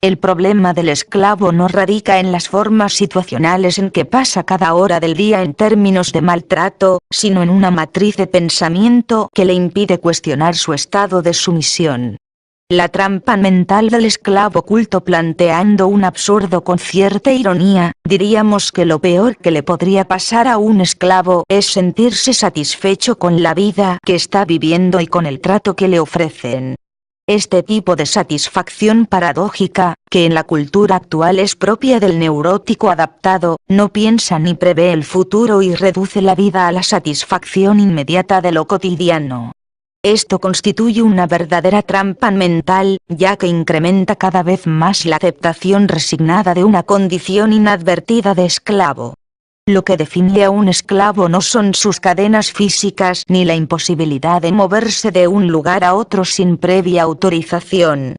El problema del esclavo no radica en las formas situacionales en que pasa cada hora del día en términos de maltrato, sino en una matriz de pensamiento que le impide cuestionar su estado de sumisión. La trampa mental del esclavo oculto. Planteando un absurdo con cierta ironía, diríamos que lo peor que le podría pasar a un esclavo es sentirse satisfecho con la vida que está viviendo y con el trato que le ofrecen. Este tipo de satisfacción paradójica, que en la cultura actual es propia del neurótico adaptado, no piensa ni prevé el futuro y reduce la vida a la satisfacción inmediata de lo cotidiano. Esto constituye una verdadera trampa mental, ya que incrementa cada vez más la aceptación resignada de una condición inadvertida de esclavo. Lo que define a un esclavo no son sus cadenas físicas ni la imposibilidad de moverse de un lugar a otro sin previa autorización.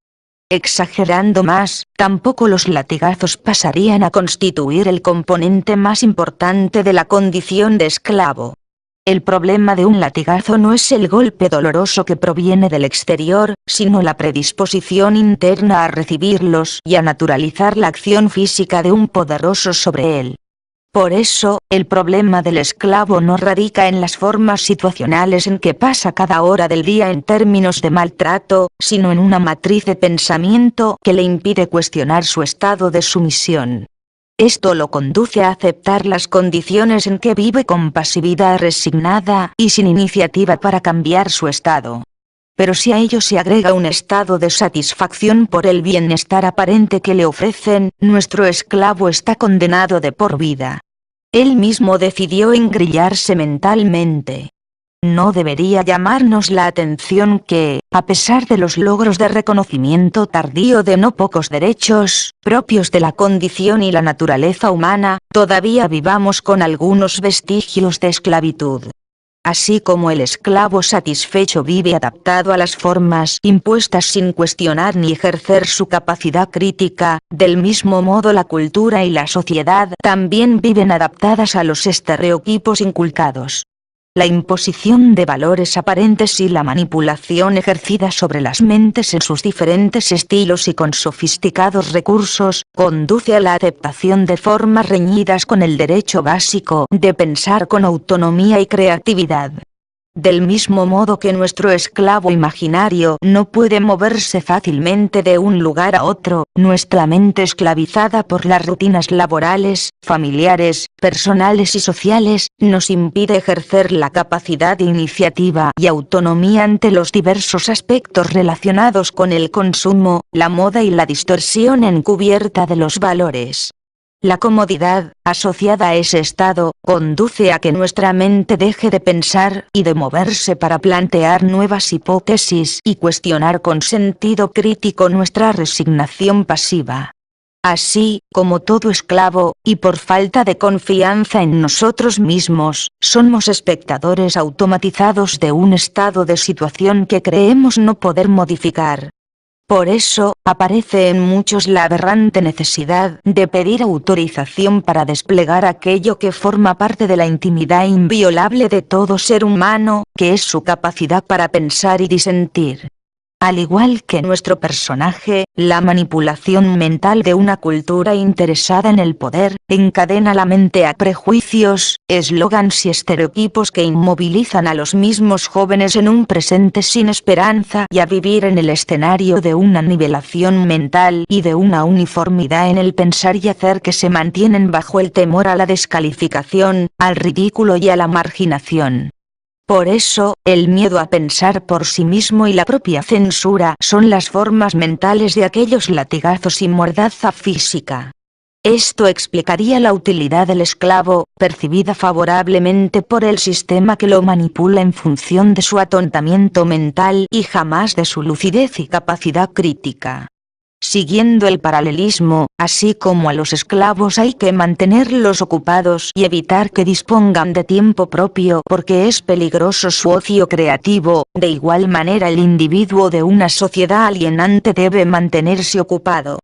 Exagerando más, tampoco los latigazos pasarían a constituir el componente más importante de la condición de esclavo. El problema de un latigazo no es el golpe doloroso que proviene del exterior, sino la predisposición interna a recibirlos y a naturalizar la acción física de un poderoso sobre él. Por eso, el problema del esclavo no radica en las formas situacionales en que pasa cada hora del día en términos de maltrato, sino en una matriz de pensamiento que le impide cuestionar su estado de sumisión. Esto lo conduce a aceptar las condiciones en que vive con pasividad resignada y sin iniciativa para cambiar su estado. Pero si a ello se agrega un estado de satisfacción por el bienestar aparente que le ofrecen, nuestro esclavo está condenado de por vida. Él mismo decidió engrillarse mentalmente. No debería llamarnos la atención que, a pesar de los logros de reconocimiento tardío de no pocos derechos, propios de la condición y la naturaleza humana, todavía vivamos con algunos vestigios de esclavitud. Así como el esclavo satisfecho vive adaptado a las formas impuestas sin cuestionar ni ejercer su capacidad crítica, del mismo modo la cultura y la sociedad también viven adaptadas a los estereotipos inculcados. La imposición de valores aparentes y la manipulación ejercida sobre las mentes en sus diferentes estilos y con sofisticados recursos, conduce a la aceptación de formas reñidas con el derecho básico de pensar con autonomía y creatividad. Del mismo modo que nuestro esclavo imaginario no puede moverse fácilmente de un lugar a otro, nuestra mente esclavizada por las rutinas laborales, familiares, personales y sociales, nos impide ejercer la capacidad de iniciativa y autonomía ante los diversos aspectos relacionados con el consumo, la moda y la distorsión encubierta de los valores. La comodidad, asociada a ese estado, conduce a que nuestra mente deje de pensar y de moverse para plantear nuevas hipótesis y cuestionar con sentido crítico nuestra resignación pasiva. Así, como todo esclavo, y por falta de confianza en nosotros mismos, somos espectadores automatizados de un estado de situación que creemos no poder modificar. Por eso, aparece en muchos la aberrante necesidad de pedir autorización para desplegar aquello que forma parte de la intimidad inviolable de todo ser humano, que es su capacidad para pensar y disentir. Al igual que nuestro personaje, la manipulación mental de una cultura interesada en el poder, encadena la mente a prejuicios, eslogans y estereotipos que inmovilizan a los mismos jóvenes en un presente sin esperanza y a vivir en el escenario de una nivelación mental y de una uniformidad en el pensar y hacer que se mantienen bajo el temor a la descalificación, al ridículo y a la marginación. Por eso, el miedo a pensar por sí mismo y la propia censura son las formas mentales de aquellos latigazos y mordaza física. Esto explicaría la utilidad del esclavo, percibida favorablemente por el sistema que lo manipula en función de su atontamiento mental y jamás de su lucidez y capacidad crítica. Siguiendo el paralelismo, así como a los esclavos hay que mantenerlos ocupados y evitar que dispongan de tiempo propio porque es peligroso su ocio creativo, de igual manera el individuo de una sociedad alienante debe mantenerse ocupado.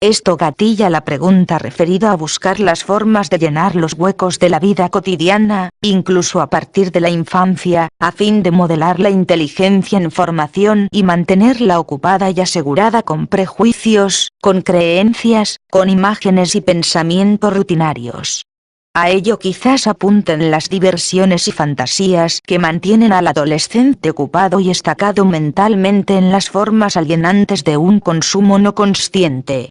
Esto gatilla la pregunta referida a buscar las formas de llenar los huecos de la vida cotidiana, incluso a partir de la infancia, a fin de modelar la inteligencia en formación y mantenerla ocupada y asegurada con prejuicios, con creencias, con imágenes y pensamientos rutinarios. A ello quizás apunten las diversiones y fantasías que mantienen al adolescente ocupado y estacado mentalmente en las formas alienantes de un consumo no consciente.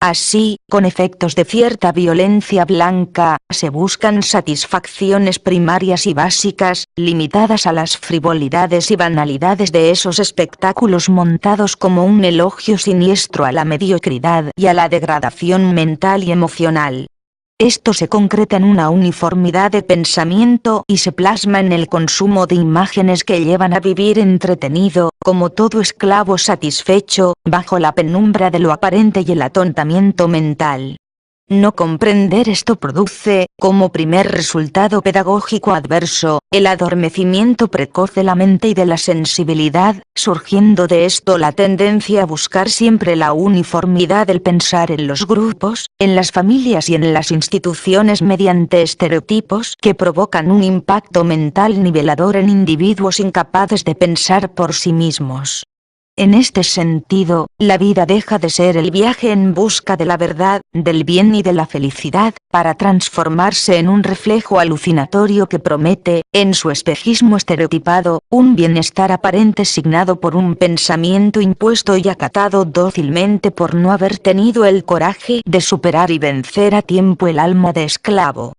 Así, con efectos de cierta violencia blanca, se buscan satisfacciones primarias y básicas, limitadas a las frivolidades y banalidades de esos espectáculos montados como un elogio siniestro a la mediocridad y a la degradación mental y emocional. Esto se concreta en una uniformidad de pensamiento y se plasma en el consumo de imágenes que llevan a vivir entretenido, como todo esclavo satisfecho, bajo la penumbra de lo aparente y el atontamiento mental. No comprender esto produce, como primer resultado pedagógico adverso, el adormecimiento precoz de la mente y de la sensibilidad, surgiendo de esto la tendencia a buscar siempre la uniformidad del pensar en los grupos, en las familias y en las instituciones mediante estereotipos que provocan un impacto mental nivelador en individuos incapaces de pensar por sí mismos. En este sentido, la vida deja de ser el viaje en busca de la verdad, del bien y de la felicidad, para transformarse en un reflejo alucinatorio que promete, en su espejismo estereotipado, un bienestar aparente signado por un pensamiento impuesto y acatado dócilmente por no haber tenido el coraje de superar y vencer a tiempo el alma de esclavo.